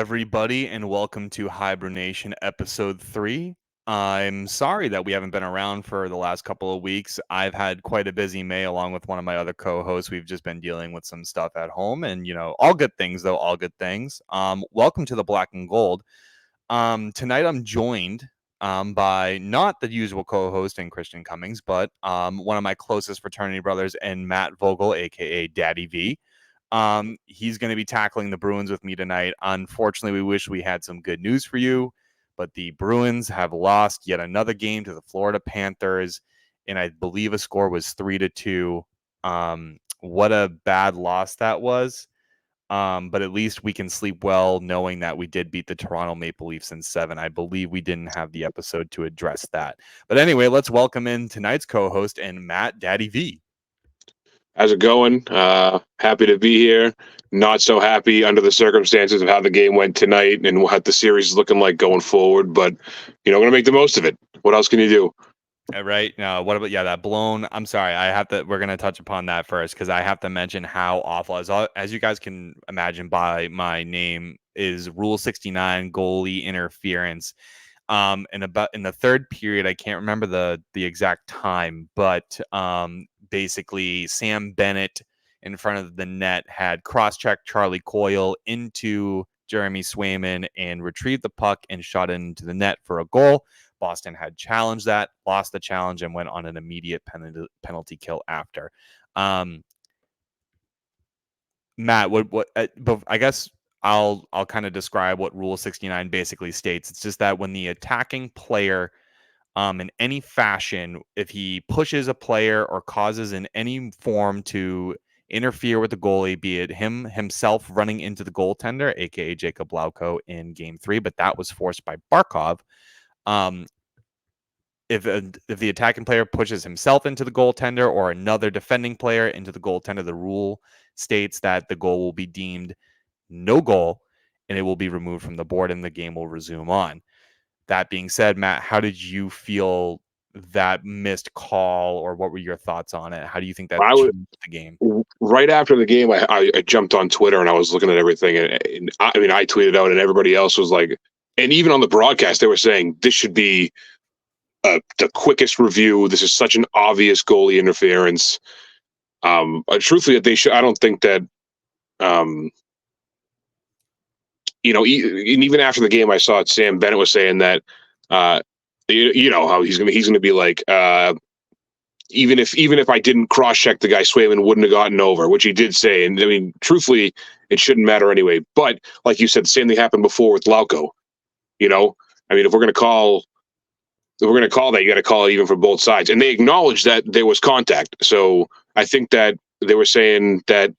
everybody, and welcome to Hi-BruiNation episode 3. I'm sorry that we haven't been around for the last couple of weeks. I've had quite a busy May along with one of my other co-hosts. We've just been dealing with some stuff at home, and all good things though, all good things. Welcome to the Black and Gold. Tonight I'm joined by not the usual co-host and Christian Cummings, but one of my closest fraternity brothers and Matt Vogel, aka Daddy V. He's going to be tackling the Bruins with me tonight. Unfortunately, we wish we had some good news for you, but the Bruins have lost yet another game to the Florida Panthers, and I believe a score was 3-2. What a bad loss that was. But at least we can sleep well knowing that we did beat the Toronto Maple Leafs in 7. I believe we didn't have the episode to address that. But anyway, let's welcome in tonight's co-host and Matt, Daddy V. How's it going? Happy to be here. Not so happy under the circumstances of how the game went tonight and what the series is looking like going forward. But going to make the most of it. What else can you do? Right. What about that blown? I'm sorry. We're gonna touch upon that first because I have to mention how awful, as you guys can imagine by my name, is Rule 69 goalie interference. And about in the third period, I can't remember the exact time, but basically Sam Bennett in front of the net had cross-checked Charlie Coyle into Jeremy Swayman and retrieved the puck and shot it into the net for a goal. Boston had challenged that, lost the challenge, and went on an immediate penalty kill after. Matt, what? I guess I'll kind of describe what Rule 69 basically states. It's just that when the attacking player, in any fashion, if he pushes a player or causes in any form to interfere with the goalie, be it himself running into the goaltender, aka Jacob Lauko in Game 3, but that was forced by Barkov. If the attacking player pushes himself into the goaltender or another defending player into the goaltender, the rule states that the goal will be deemed no goal and it will be removed from the board and the game will resume on. That being said, Matt, how did you feel that missed call, or what were your thoughts on it? How do you think that changed the game? Right after the game, I jumped on Twitter and I was looking at everything, and I tweeted out, and everybody else was like, and even on the broadcast, they were saying this should be the quickest review. This is such an obvious goalie interference. Truthfully, they should. I don't think that. Even after the game, I saw Sam Bennett was saying that. How he's gonna be like. Even if I didn't cross check the guy, Swayman wouldn't have gotten over, which he did say. And I mean, truthfully, it shouldn't matter anyway. But like you said, the same thing happened before with Lauko. I mean, if we're gonna call that, you got to call it even for both sides. And they acknowledged that there was contact. So I think that they were saying that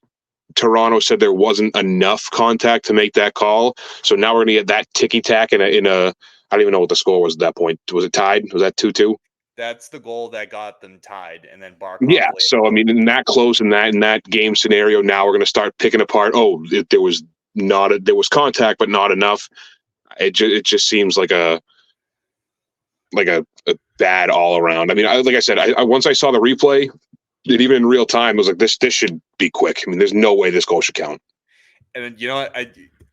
Toronto said there wasn't enough contact to make that call. So now we're going to get that ticky-tack in a I don't even know what the score was at that point. Was it tied? Was that 2-2? That's the goal that got them tied, and then Barkov. Yeah. So I mean, in that close, in that game scenario, now we're going to start picking apart. Oh, there was contact, but not enough. It just seems like a bad all around. I mean, like I said, I once I saw the replay, and even in real time, I was like, this should be quick. I mean, there's no way this goal should count. And you know what?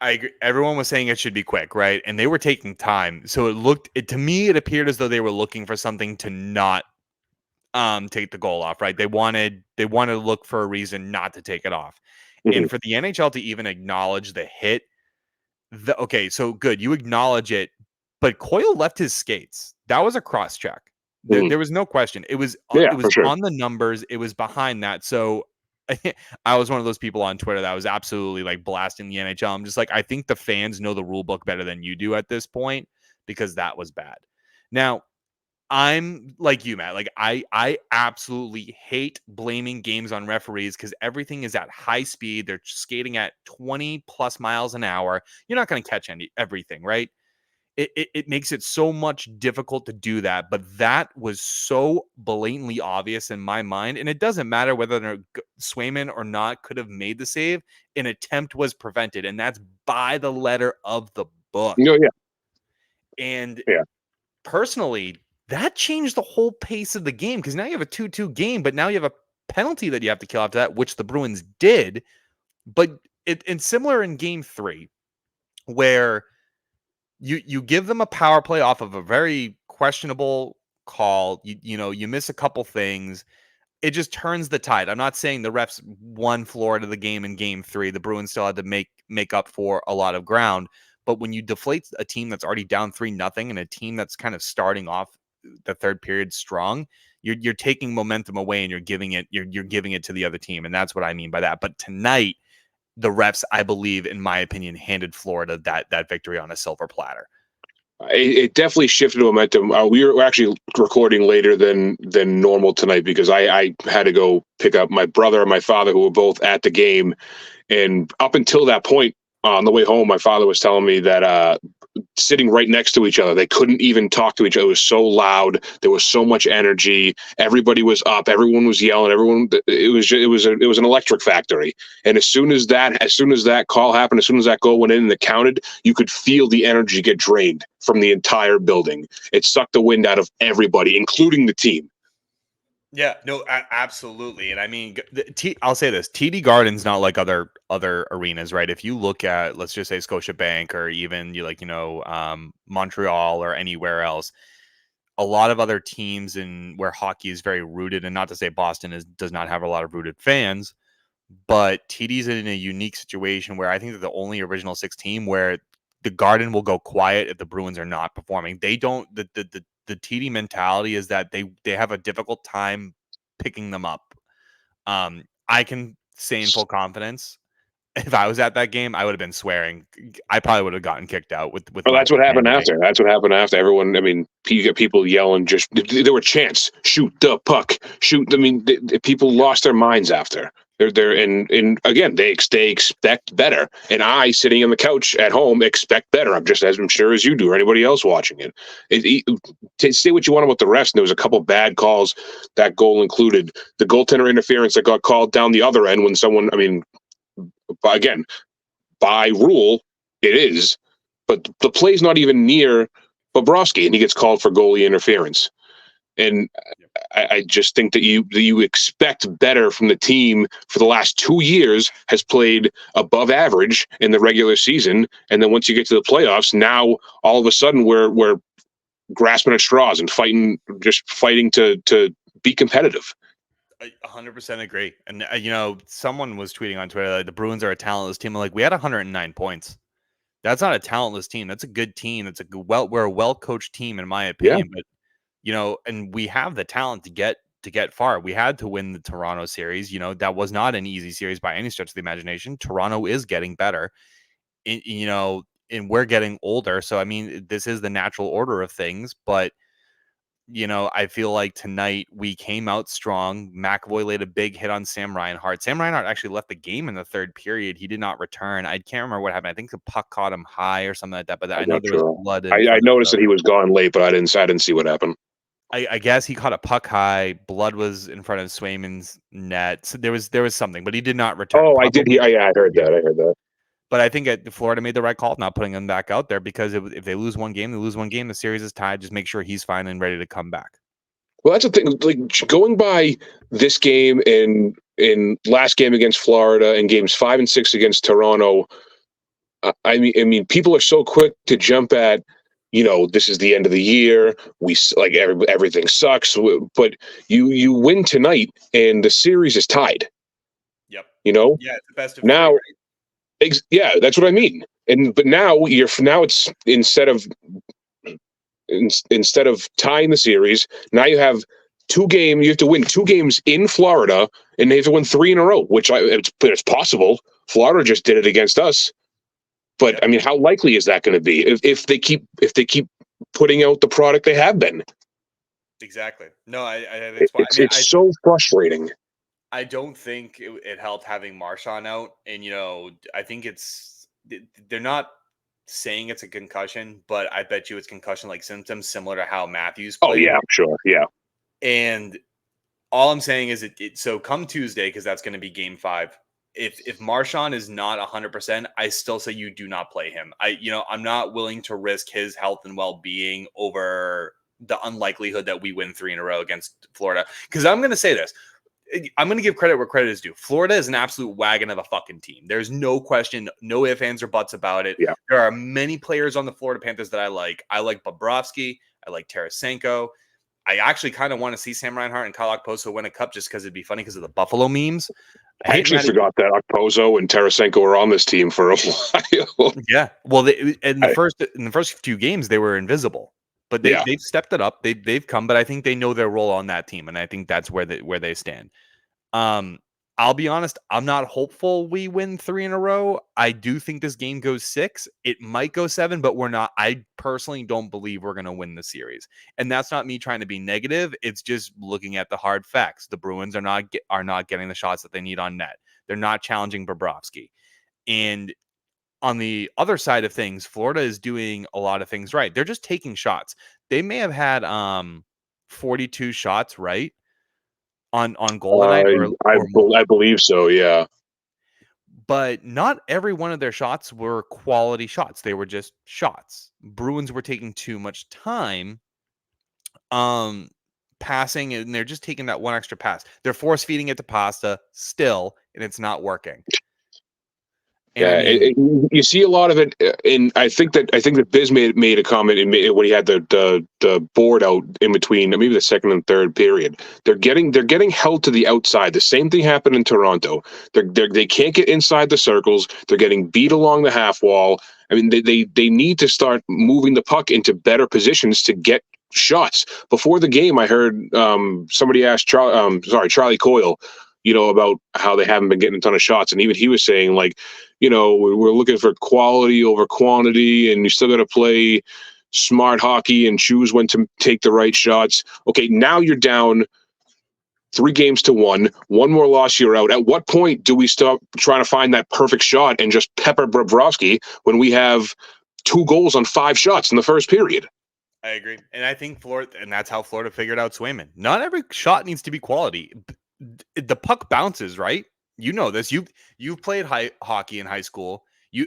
I agree. Everyone was saying it should be quick, right? And they were taking time. So to me, it appeared as though they were looking for something to not take the goal off, right? They wanted to look for a reason not to take it off. Mm-hmm. And for the NHL to even acknowledge the hit, okay, so good. You acknowledge it, but Coyle left his skates. That was a cross check. There was no question. It was sure. On the numbers. It was behind that. So I was one of those people on Twitter that was absolutely like blasting the NHL. I'm just like, I think the fans know the rule book better than you do at this point, because that was bad. Now, I'm like you, Matt. Like I absolutely hate blaming games on referees because everything is at high speed. They're skating at 20 plus miles an hour. You're not going to catch everything, right? It makes it so much difficult to do that. But that was so blatantly obvious in my mind. And it doesn't matter whether Swayman or not could have made the save. An attempt was prevented. And that's by the letter of the book. Yeah. And personally, that changed the whole pace of the game, because now you have a 2-2 game, but now you have a penalty that you have to kill after that, which the Bruins did. But it's similar in Game 3. where you give them a power play off of a very questionable call. You miss a couple things. It just turns the tide. I'm not saying the refs won Florida the game in game 3. The Bruins still had to make up for a lot of ground. But when you deflate a team that's already down 3-0 and a team that's kind of starting off the third period strong, you're taking momentum away and you're giving it to the other team. And that's what I mean by that. But tonight, the refs, I believe, in my opinion, handed Florida that victory on a silver platter. It definitely shifted momentum. We were actually recording later than normal tonight because I had to go pick up my brother and my father, who were both at the game. And up until that point, on the way home, my father was telling me that sitting right next to each other, they couldn't even talk to each other. It was so loud. There was so much energy. Everybody was up. Everyone was yelling. It was an electric factory. And as soon as that call happened, as soon as that goal went in and it counted, you could feel the energy get drained from the entire building. It sucked the wind out of everybody, including the team. Yeah, no, absolutely. And I mean, I'll say this: TD Garden's not like other arenas, right? If you look at, let's just say, Scotiabank, or even Montreal or anywhere else, a lot of other teams in where hockey is very rooted, and not to say Boston does not have a lot of rooted fans, but TD's in a unique situation where I think they're the only original 6 team where the Garden will go quiet if the Bruins are not performing. They don't the TD mentality is that they have a difficult time picking them up. I can say in full confidence, if I was at that game, I would have been swearing. I probably would have gotten kicked out with Well, my that's what happened family. after. That's what happened after. Everyone, I mean, you get people yelling. Just there were chants, "Shoot the puck, shoot." I mean, people lost their minds after. They're and again, they expect better. And I, sitting on the couch at home, expect better. I'm just as I'm sure as you do, or anybody else watching it. To say what you want about the refs, and there was a couple bad calls. That goal included the goaltender interference that got called down the other end when someone. I mean, again, by rule, it is. But the play's not even near Bobrovsky, and he gets called for goalie interference. And I just think that you expect better from the team for the last 2 years has played above average in the regular season, and then once you get to the playoffs, now all of a sudden we're grasping at straws and fighting to be competitive. I 100% agree. And someone was tweeting on Twitter like the Bruins are a talentless team. I'm like, we had 109 points. That's not a talentless team. That's a good team. That's we're a well-coached team in my Yeah. opinion, but and we have the talent to get far. We had to win the Toronto series. That was not an easy series by any stretch of the imagination. Toronto is getting better. And we're getting older. So I mean, this is the natural order of things, but I feel like tonight we came out strong. McAvoy laid a big hit on Sam Reinhart. Sam Reinhart actually left the game in the third period. He did not return. I can't remember what happened. I think the puck caught him high or something like that. But I I'm know not there was sure. blood in I front of noticed the. that he was gone late, but I didn't see what happened. I guess he caught a puck high. Blood was in front of Swayman's net. So there was something, but he did not return. Oh, I did. Probably. Yeah, I heard Yeah. that. I heard that. But I think Florida made the right call not putting him back out there because if they lose one game, they lose one game. The series is tied. Just make sure he's fine and ready to come back. Well, that's the thing. Like going by this game and in last game against Florida and games 5 and 6 against Toronto, I mean, people are so quick to jump at, this is the end of the year. We like everything sucks, but you win tonight and the series is tied. Yep. Yeah, it's the best of now. 3, right? Yeah, that's what I mean. But now it's instead of tying the series, now you have 2 games. You have to win 2 games in Florida, and they have to win 3 in a row, which it's possible. Florida just did it against us, but I mean, how likely is that going to be if they keep putting out the product they have been? Exactly. No, that's why. It's so frustrating. I don't think it helped having Marchand out, and I think they're not saying it's a concussion, but I bet you it's concussion-like symptoms similar to how Matthews played. Oh yeah, sure, yeah. And all I'm saying is so come Tuesday, because that's going to be game 5. If Marchand is not 100%, I still say you do not play him. I'm not willing to risk his health and well-being over the unlikelihood that we win 3 in a row against Florida. Because I'm going to say this. I'm going to give credit where credit is due. Florida is an absolute wagon of a fucking team. There's no question, no ifs, ands, or buts about it. Yeah. There are many players on the Florida Panthers that I like. I like Bobrovsky. I like Tarasenko. I actually kind of want to see Sam Reinhart and Kyle Okposo win a cup just because it'd be funny because of the Buffalo memes. I actually forgot that Okposo and Tarasenko were on this team for a while. Yeah. Well, in the first few games, they were invisible. But they've stepped it up. They've come, but I think they know their role on that team, and I think that's where they stand. I'll be honest, I'm not hopeful we win 3 in a row. I do think this game goes 6. It might go 7, but we're not. I personally don't believe we're going to win the series, and that's not me trying to be negative. It's just looking at the hard facts. The Bruins are not getting the shots that they need on net. They're not challenging Bobrovsky, and on the other side of things, Florida is doing a lot of things right. They're just taking shots. They may have had 42 shots, right? On goal tonight, I believe so, yeah. But not every one of their shots were quality shots. They were just shots. Bruins were taking too much time passing, and they're just taking that one extra pass. They're force feeding it to Pasta still, and it's not working. And yeah, I mean, you see a lot of it, and I think that Biz made a comment when he had the board out in between, maybe the second and third period. They're getting held to the outside. The same thing happened in Toronto. They can't get inside the circles. They're getting beat along the half wall. I mean, they need to start moving the puck into better positions to get shots. Before the game, I heard somebody asked Charlie Coyle, about how they haven't been getting a ton of shots, and even he was saying, like, we're looking for quality over quantity, and you still got to play smart hockey and choose when to take the right shots. Okay, now you're down 3-1. One more loss, you're out. At what point do we stop trying to find that perfect shot and just pepper Bobrovsky when we have 2 goals on 5 shots in the first period? I agree. And I think and that's how Florida figured out Swayman. Not every shot needs to be quality. The puck bounces, right? You know this. You've played hockey in high school.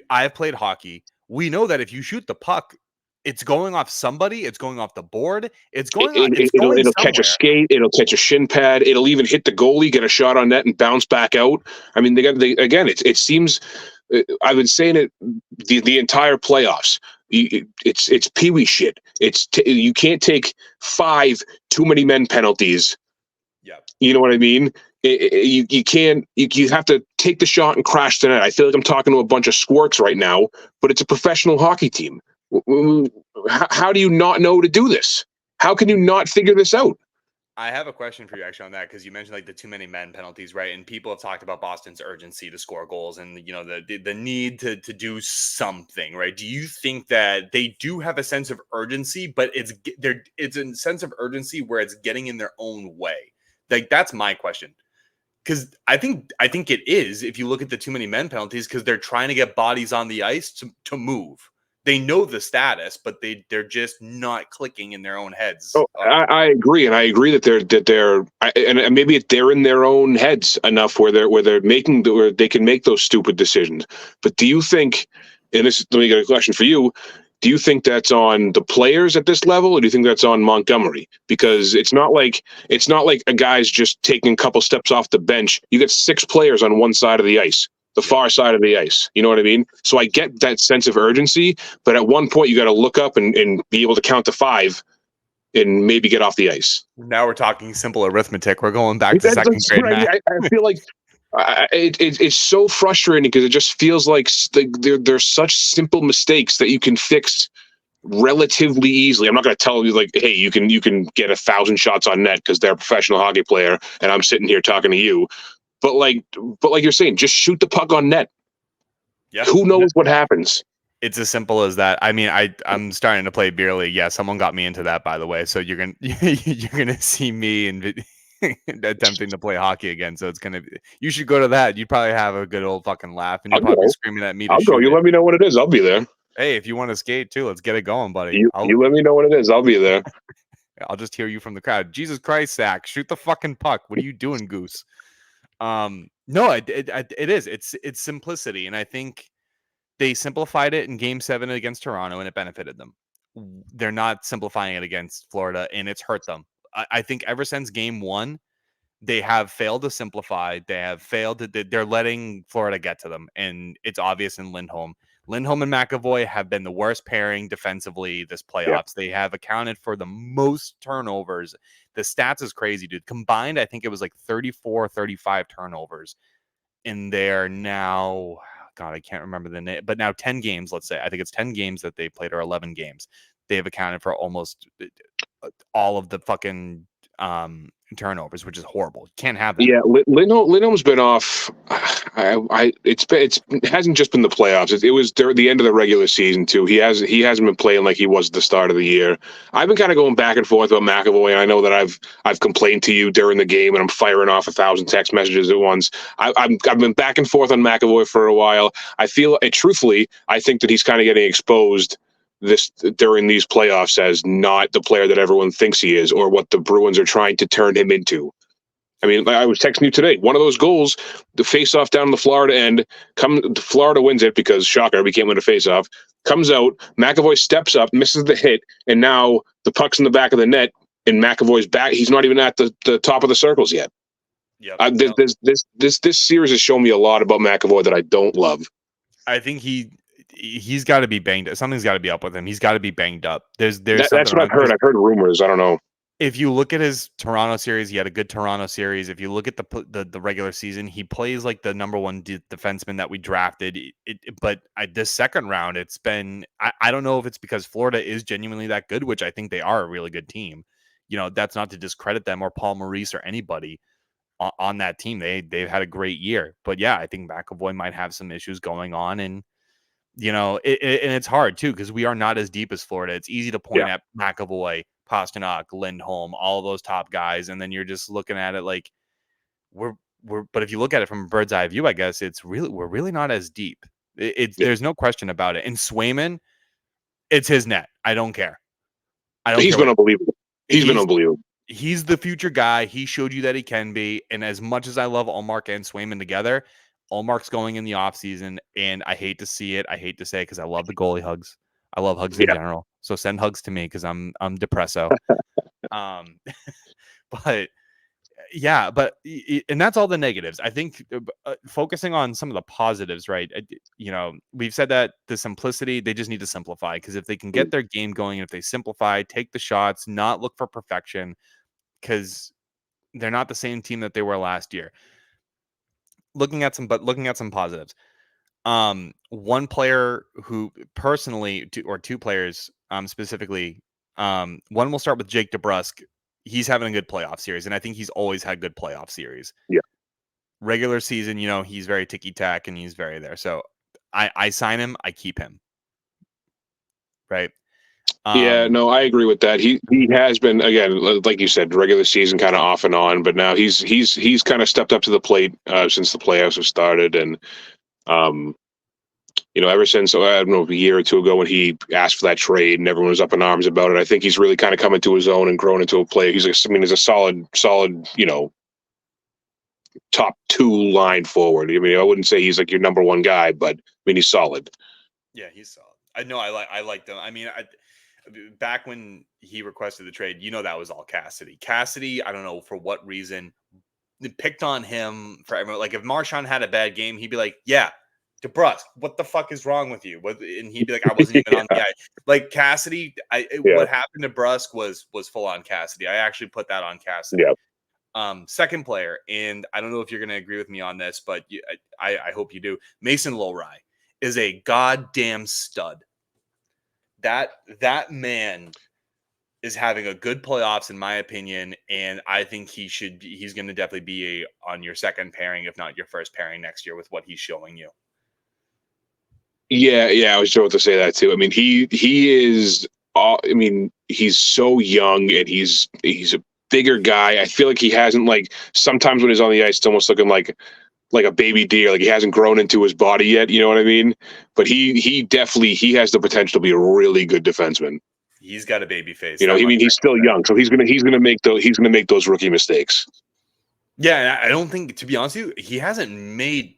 I've played hockey. We know that if you shoot the puck, it's going off somebody. It's going off the board. It's going on. It'll catch a skate. It'll catch a shin pad. It'll even hit the goalie, get a shot on net, and bounce back out. I mean, it seems. I've been saying it the entire playoffs. It's peewee shit. You can't take 5 too many men penalties. Yeah. You know what I mean? You can't. You have to take the shot and crash the net. I feel like I'm talking to a bunch of squirks right now, but it's a professional hockey team. How do you not know to do this? How can you not figure this out? I have a question for you actually on that, because you mentioned like the too many men penalties, right? And people have talked about Boston's urgency to score goals and the need to do something, right? Do you think that they do have a sense of urgency, but it's a sense of urgency where it's getting in their own way? Like, that's my question. Because I think it is, if you look at the too many men penalties, because they're trying to get bodies on the ice to move. They know the status, but they're just not clicking in their own heads. Oh, I agree, and I agree that and maybe they're in their own heads enough where they can make those stupid decisions. But do you think? And let me get a question for you. Do you think that's on the players at this level, or do you think that's on Montgomery? Because it's not like a guy's just taking a couple steps off the bench. You get 6 players on one side of the ice. The far side of the ice. You know what I mean? So I get that sense of urgency, but at one point you got to look up and be able to count to 5 and maybe get off the ice. Now we're talking simple arithmetic. We're going back to second grade math. I feel like it's so frustrating because it just feels like there's such simple mistakes that you can fix relatively easily. I'm not going to tell you like, hey, you can get 1,000 shots on net because they're a professional hockey player and I'm sitting here talking to you. But like you're saying, just shoot the puck on net. Yeah. Who knows what happens? It's as simple as that. I mean, I'm starting to play beer league. Yeah, someone got me into that, by the way. So you're gonna see me attempting to play hockey again. So you should go to that. You'd probably have a good old fucking laugh, and you're probably screaming at me. I'll go. You let me know what it is. I'll be there. Hey, if you want to skate too, let's get it going, buddy. You let me know what it is. I'll be there. I'll just hear you from the crowd. Jesus Christ, Zach, shoot the fucking puck. What are you doing, Goose? No, it is. It's simplicity, and I think they simplified it in Game 7 against Toronto, and it benefited them. They're not simplifying it against Florida, and it's hurt them. I think ever since Game 1, they have failed to simplify. They have failed to. They're letting Florida get to them, and it's obvious in Lindholm. Lindholm and McAvoy have been the worst pairing defensively this playoffs. They have accounted for the most turnovers. The stats is crazy, dude. Combined, I think it was like 34, 35 turnovers. And they're now, God, I can't remember the name, but now 10 games, let's say. I think it's 10 games that they played, or 11 games. They have accounted for almost all of the fucking turnovers, which is horrible. You can't have that. Yeah, Lindholm's been off. It hasn't just been the playoffs. It was the end of the regular season too. He hasn't been playing like he was at the start of the year. I've been kind of going back and forth about McAvoy, and I know that I've complained to you during the game, and I'm firing off 1,000 text messages at once. I've been back and forth on McAvoy for a while. I feel, truthfully, I think that he's kind of getting exposed during these playoffs as not the player that everyone thinks he is, or what the Bruins are trying to turn him into. I mean, I was texting you today. One of those goals, the face-off down the Florida end, Florida wins it because, shocker, we can't win a face-off. Comes out, McAvoy steps up, misses the hit, and now the puck's in the back of the net, and McAvoy's back. He's not even at the top of the circles yet. Yeah. This series has shown me a lot about McAvoy that I don't love. I think he's got to be banged. Something's got to be up with him. He's got to be banged up. That's what I've heard. I've heard rumors. I don't know. If you look at his Toronto series, he had a good Toronto series. If you look at the regular season, he plays like the number one defenseman that we drafted. But this second round, it's been, I don't know if it's because Florida is genuinely that good, which I think they are a really good team. You know, that's not to discredit them or Paul Maurice or anybody on that team. They've had a great year. But yeah, I think McAvoy might have some issues going on, and you know, and it's hard too because we are not as deep as Florida. It's easy to point at McAvoy, Pasternak, Lindholm, all those top guys, and then you're just looking at it like we're. But if you look at it from a bird's eye view, I guess we're really not as deep. There's no question about it. And Swayman, it's his net. I don't care. He's been unbelievable. He's been unbelievable. He's the future guy. He showed you that he can be. And as much as I love Ullmark and Swayman together, Ullmark's going in the offseason, and I hate to see it. I hate to say it because I love the goalie hugs. I love hugs in general. So send hugs to me because I'm depresso. But yeah, and that's all the negatives. I think focusing on some of the positives, right? You know, we've said that the simplicity, they just need to simplify, because if they can get their game going, if they simplify, take the shots, not look for perfection, because they're not the same team that they were last year. Looking at some positives. One player who personally, two players specifically, one will start with Jake DeBrusk. He's having a good playoff series, and I think he's always had good playoff series. Yeah. Regular season, you know, he's very ticky-tack and he's very there. So I sign him, I keep him. Right. Yeah, no, I agree with that. He has been, again, like you said, regular season kind of off and on, but now he's kind of stepped up to the plate since the playoffs have started, and you know, ever since, I don't know, a year or two ago when he asked for that trade and everyone was up in arms about it, I think he's really kind of come into his own and grown into a player. He's a solid, you know, top two line forward. I mean, I wouldn't say he's like your number one guy, but I mean, he's solid. Yeah, he's solid. I know. I like them. I mean, back when he requested the trade, you know, that was all Cassidy. Cassidy, I don't know for what reason, picked on him for everyone. Like if Marchand had a bad game, he'd be like, yeah, DeBrusk, what the fuck is wrong with you? And he'd be like, I wasn't even on the eye. Like Cassidy, what happened to Brusk was full on Cassidy. I actually put that on Cassidy. Yeah. Second player, and I don't know if you're going to agree with me on this, but I hope you do. Mason Lowry is a goddamn stud. That man is having a good playoffs, in my opinion, and I think he's going to definitely be on your second pairing, if not your first pairing next year with what he's showing you. Yeah, I was about to say that too. I mean, he is. I mean, he's so young and he's a bigger guy. I feel like he hasn't, like, sometimes when he's on the ice, it's almost looking like a baby deer. Like he hasn't grown into his body yet. You know what I mean? But he definitely has the potential to be a really good defenseman. He's got a baby face. You know, I mean, he's still young, so he's gonna make those rookie mistakes. Yeah, I don't think, to be honest with you, he hasn't made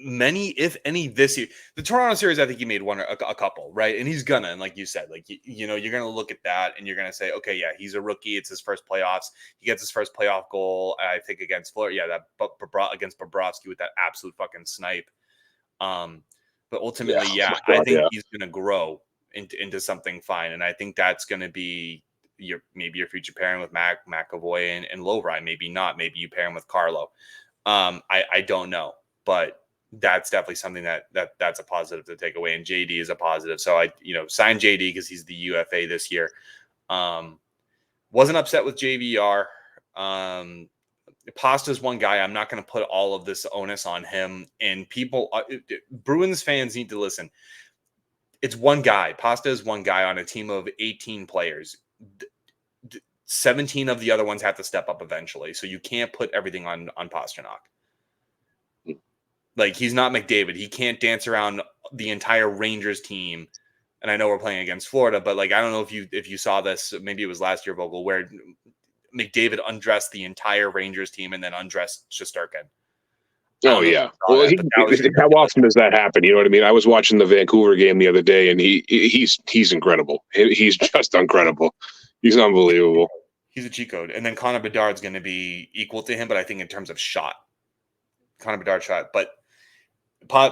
many, if any, this year. The Toronto series, I think he made a couple, right? And he's gonna, and like you said, like you know, you're gonna look at that and you're gonna say, okay, yeah, he's a rookie. It's his first playoffs. He gets his first playoff goal, I think, against Florida. Yeah, that against Bobrovsky with that absolute fucking snipe. But ultimately, God, I think yeah. he's gonna grow into something fine, and I think that's gonna be maybe your future pairing with McAvoy and Lovry. Maybe not. Maybe you pair him with Carlo. I don't know, but that's definitely something that's a positive to take away. And JD is a positive. So I, signed JD because he's the UFA this year. Wasn't upset with JVR. Pasta's one guy. I'm not going to put all of this onus on him. And people, Bruins fans need to listen. It's one guy. Pasta is one guy on a team of 18 players. 17 of the other ones have to step up eventually. So you can't put everything on Pasternak. Like, he's not McDavid. He can't dance around the entire Rangers team. And I know we're playing against Florida, but like, I don't know if you saw this, maybe it was last year, Vogel, where McDavid undressed the entire Rangers team and then undressed Shesterkin. Oh yeah. Well, how often does that happen? You know what I mean? I was watching the Vancouver game the other day, and he's incredible. He's just incredible. He's unbelievable. He's a cheat code. And then Connor Bedard's going to be equal to him, but I think in terms of shot, Connor Bedard shot. But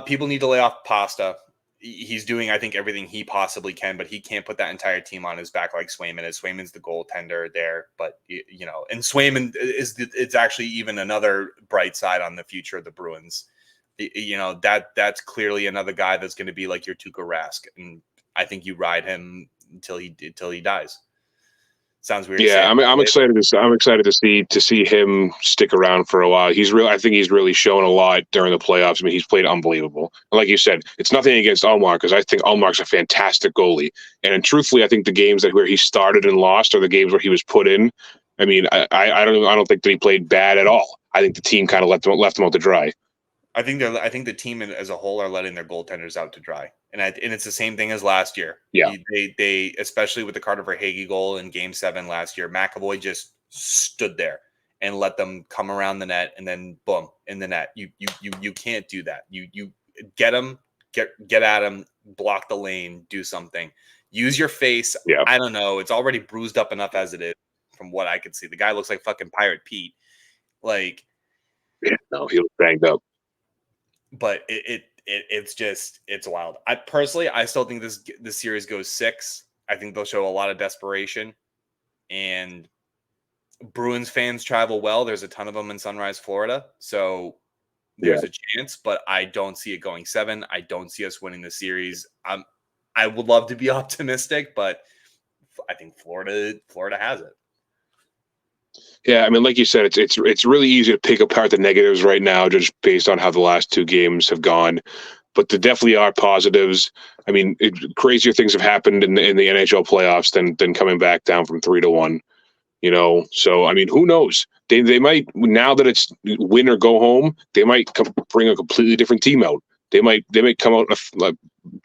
people need to lay off Pasta. He's doing, I think, everything he possibly can, but he can't put that entire team on his back like Swayman is. Swayman's the goaltender there, but and Swayman it's actually even another bright side on the future of the Bruins. That's clearly another guy that's going to be like your Tuukka Rask, and I think you ride him until he dies. Sounds weird. Yeah, I'm excited to see him stick around for a while. I think he's really shown a lot during the playoffs. I mean, he's played unbelievable. And like you said, it's nothing against Ullmark, because I think Ullmark's a fantastic goalie. And truthfully, I think the games where he started and lost are the games where he was put in. I mean, I don't think that he played bad at all. I think the team kind of left him out to dry. I think the team as a whole are letting their goaltenders out to dry, and it's the same thing as last year. Yeah, they especially with the Carter Verhaeghe goal in Game 7 last year, McAvoy just stood there and let them come around the net, and then boom, in the net. You can't do that. You get them, get at them, block the lane, do something, use your face. Yeah. I don't know. It's already bruised up enough as it is, from what I could see. The guy looks like fucking Pirate Pete. Like, yeah, no, he looks banged up. But it's wild. I still think this series goes 6. I think they'll show a lot of desperation, and Bruins fans travel well. There's a ton of them in Sunrise, Florida, so there's a chance. But I don't see it going 7. I don't see us winning the series. I would love to be optimistic, but I think Florida has it. Yeah, I mean, like you said, it's really easy to pick apart the negatives right now, just based on how the last 2 games have gone. But there definitely are positives. I mean, crazier things have happened in the NHL playoffs than coming back down from 3-1. So I mean, who knows? They might, now that it's win or go home, they might bring a completely different team out. They might come out like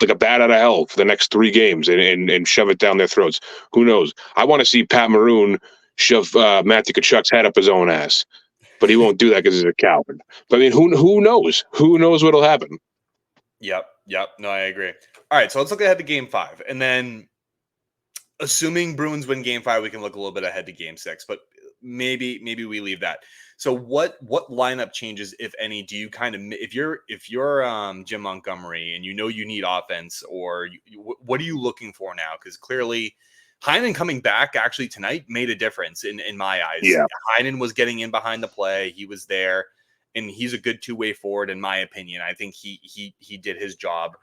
a bat out of hell for the next 3 games and shove it down their throats. Who knows? I want to see Pat Maroon shove Matthew Tkachuk's head up his own ass, but he won't do that because he's a coward. But I mean, who knows? Who knows what'll happen? Yep. No, I agree. All right, so let's look ahead to Game 5, and then assuming Bruins win Game 5, we can look a little bit ahead to Game 6. But maybe we leave that. So what lineup changes, if any, do you kind of, if you're Jim Montgomery and you need offense, or what are you looking for now? Because clearly, Heinen coming back actually tonight made a difference in my eyes. Yeah. Heinen was getting in behind the play. He was there, and he's a good 2-way forward, in my opinion. I think he did his job.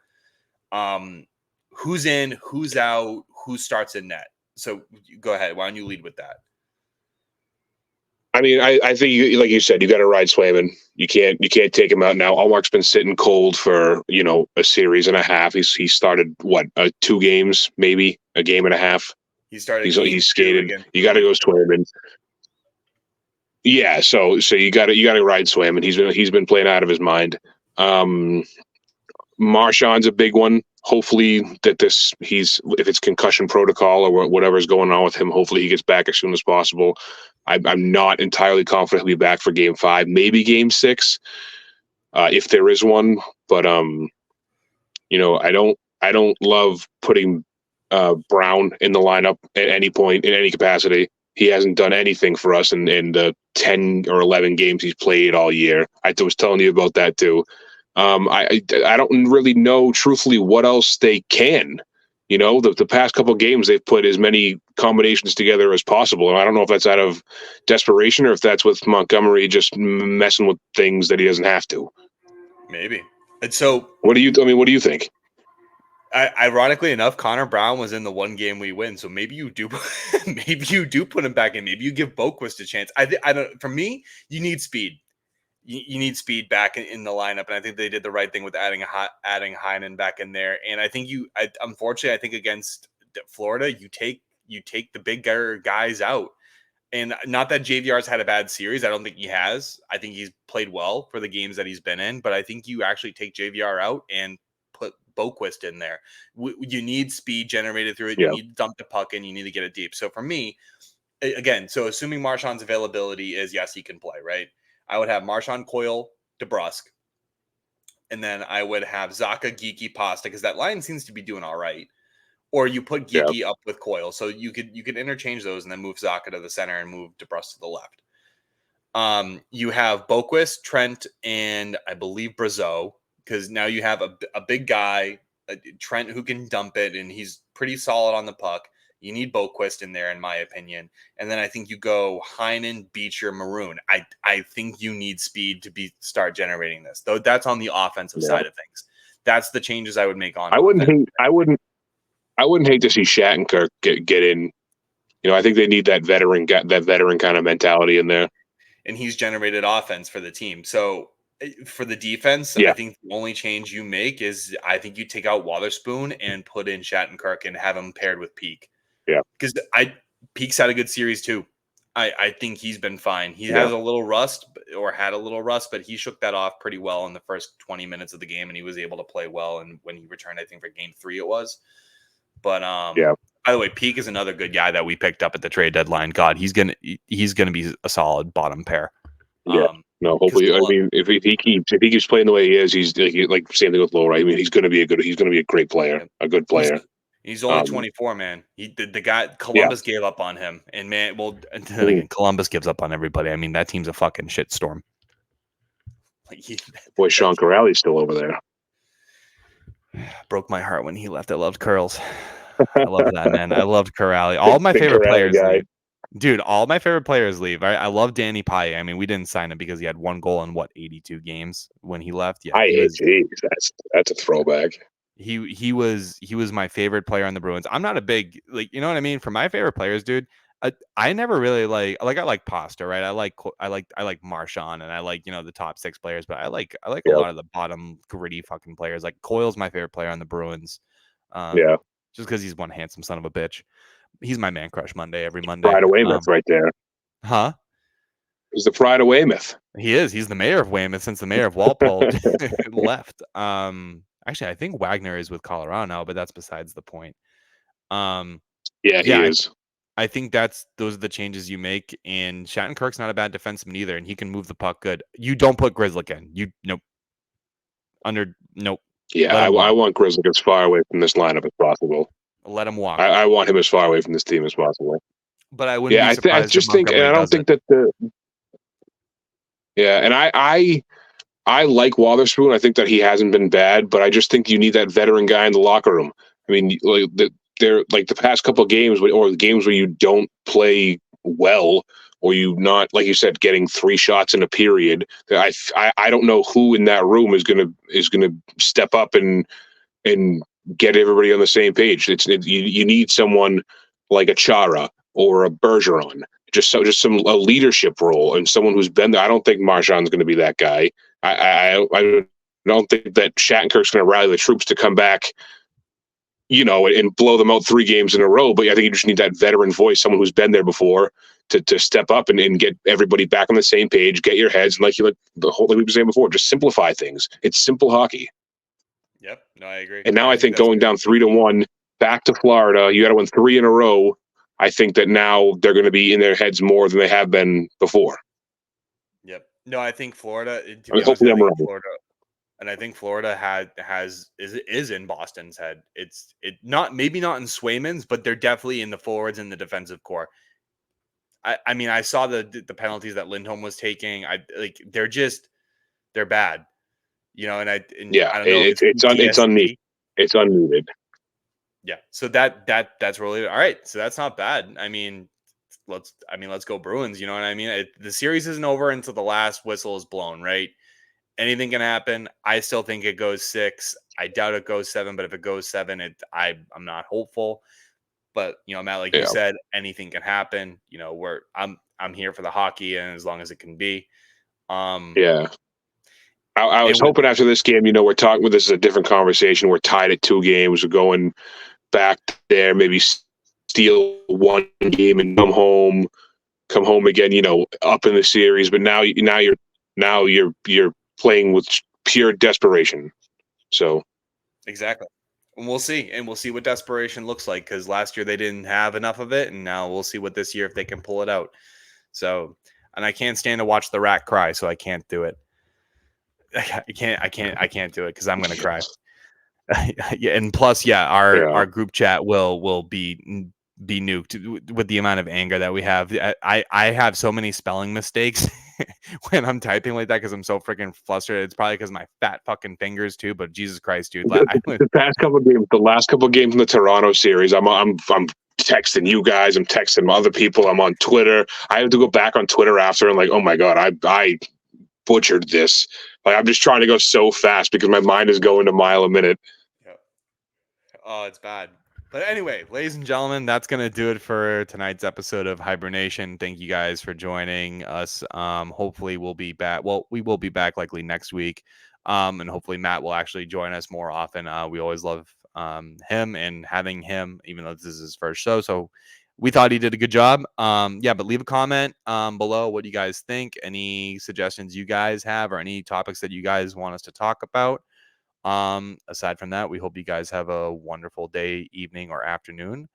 Who's in, who's out, who starts in net? So go ahead. Why don't you lead with that? I mean, I think, like you said, you got to ride Swayman. You can't take him out now. Ullmark's been sitting cold for a series and a half. He started 2 games, maybe a game and a half. He he's skated. You got to go Swayman. Yeah, so you got to ride Swayman. He's been playing out of his mind. Marchand's a big one. Hopefully that if it's concussion protocol or whatever's going on with him, hopefully he gets back as soon as possible. I'm not entirely confident he'll be back for Game 5, maybe Game 6, if there is one. But I don't love putting Brown in the lineup at any point in any capacity. He hasn't done anything for us in the 10 or 11 games he's played all year. I was telling you about that too. I don't really know, truthfully, what else they can. The past couple of games they've put as many combinations together as possible, and I don't know if that's out of desperation or if that's with Montgomery just messing with things that he doesn't have to. Maybe. And so, what do you think? Ironically enough, Connor Brown was in the one game we win, so maybe you do, maybe you do put him back in. Maybe you give Boquist a chance. I don't. For me, you need speed. You need speed back in the lineup, and I think they did the right thing with adding Heinen back in there. And I think unfortunately, I think against Florida, you take the bigger guys out. And not that JVR's had a bad series. I don't think he has. I think he's played well for the games that he's been in. But I think you actually take JVR out and put Boquist in there. You need speed generated through it. Yeah. You need to dump the puck in. You need to get it deep. So for me, again, so assuming Marchand's availability is yes, he can play, right? I would have Marchand, Coyle, DeBrusk. And then I would have Zacha, Geeky, Pasta, because that line seems to be doing all right. Or you put Geeky up with Coyle. So you could interchange those and then move Zacha to the center and move DeBrusk to the left. You have Boquist, Trent, and I believe Brazeau, because now you have a big guy, Trent, who can dump it, and he's pretty solid on the puck. You need Boquist in there, in my opinion. And then I think you go Heinen, Beecher, Maroon. I think you need speed to start generating this. Though that's on the offensive side of things. That's the changes I would make on. I wouldn't hate to see Shattenkirk get in. I think they need that veteran kind of mentality in there. And he's generated offense for the team. So for the defense, I think the only change you make is I think you take out Wotherspoon and put in Shattenkirk and have him paired with Peak. Yeah. Because Peak's had a good series too. I think he's been fine. He has a little rust or had a little rust, but he shook that off pretty well in the first 20 minutes of the game, and he was able to play well. And when he returned, I think for game 3 it was. But by the way, Peak is another good guy that we picked up at the trade deadline. God, he's gonna be a solid bottom pair. Yeah. No, hopefully. I mean, if he keeps playing the way he is, he's like same thing with Lowe. I mean, he's gonna be a great player, a good player. He's only 24, man. The guy Columbus gave up on him, and man, well, again, Columbus gives up on everybody. I mean, that team's a fucking shitstorm. Boy, Sean Corrali's still over there. Broke my heart when he left. I loved curls. I love that, man. I loved Corrali. All my favorite players leave. Dude, all my favorite players leave. I love Danny Paille. I mean, we didn't sign him because he had 1 goal in 82 games when he left. Yeah, that's a throwback. He was my favorite player on the Bruins. I'm not a big, you know what I mean? For my favorite players, dude, I never really I like Pasta, right? I like Marchand, and I like, the top 6 players, but I like a lot of the bottom gritty fucking players. Like Coyle's my favorite player on the Bruins. Just because he's one handsome son of a bitch. He's my man crush every Monday. Pride of Weymouth right there. Huh? He's the pride of Weymouth. He is. He's the mayor of Weymouth since the mayor of Walpole left. Actually, I think Wagner is with Colorado now, but that's besides the point. He is. I think those are the changes you make, and Shattenkirk's not a bad defenseman either, and he can move the puck good. You don't put Grzelcyk in. Nope. Yeah, I want Grzelcyk as far away from this lineup as possible. Let him walk. I want him as far away from this team as possible. But I wouldn't be surprised. I just think, and I don't think that and I like Wotherspoon. I think that he hasn't been bad, but I just think you need that veteran guy in the locker room. I mean, they're like the past couple of games, or the games where you don't play well, or you not, like you said, getting 3 shots in a period. I don't know who in that room is gonna step up and get everybody on the same page. You need someone like a Chara or a Bergeron, just a leadership role, and someone who's been there. I don't think Marchand's going to be that guy. I don't think that Shattenkirk's going to rally the troops to come back, and blow them out 3 games in a row. But I think you just need that veteran voice, someone who's been there before, to step up and get everybody back on the same page, get your heads, and like the whole thing we were saying before, just simplify things. It's simple hockey. Yep. No, I agree. And now I think going down 3-1 back to Florida, you got to win 3 in a row. I think that now they're going to be in their heads more than they have been before. Yep. No, I think Florida. Hopefully I'm wrong. And I think Florida is in Boston's head. It's maybe not in Swayman's, but they're definitely in the forwards and the defensive core. I mean, I saw the penalties that Lindholm was taking. They're bad, and I don't know if it's PTSD. It's unneeded. Yeah, so that's really all right. So that's not bad. I mean, let's go Bruins. You know what I mean? The series isn't over until the last whistle is blown, right? Anything can happen. I still think it goes 6. I doubt it goes 7, but if it goes 7, I'm not hopeful. But Matt, like you said, anything can happen. I'm here for the hockey, and as long as it can be. Yeah. I was hoping after this game, we're talking. Well, this is a different conversation. We're tied at 2 games. We're going back there, maybe steal 1 game and come home again. Up in the series. But now you're playing with pure desperation. So exactly, and we'll see what desperation looks like, because last year they didn't have enough of it, and now we'll see what this year if they can pull it out. So, and I can't stand to watch the rat cry, so I can't do it. I can't do it because I'm gonna cry. Yeah, and plus, our group chat will be nuked with the amount of anger that we have. I have so many spelling mistakes when I'm typing like that because I'm so freaking flustered. It's probably because my fat fucking fingers too. But Jesus Christ, dude! The past couple of games, the last couple of games in the Toronto series, I'm texting you guys. I'm texting other people. I'm on Twitter. I have to go back on Twitter after and like, oh my god, I butchered this. Like, I'm just trying to go so fast because my mind is going a mile a minute. Yep. Oh, it's bad. But anyway, ladies and gentlemen, that's going to do it for tonight's episode of Hi-BruiNation. Thank you guys for joining us. Hopefully we'll be back. Well, we will be back likely next week. And hopefully Matt will actually join us more often. We always love him and having him, even though this is his first show. So we thought he did a good job. But leave a comment below what you guys think, any suggestions you guys have, or any topics that you guys want us to talk about. Aside from that, we hope you guys have a wonderful day, evening, or afternoon.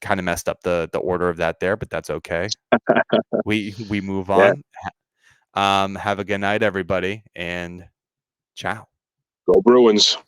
Kind of messed up the order of that there, but that's okay. we move on. Have a good night, everybody, and ciao. Go Bruins.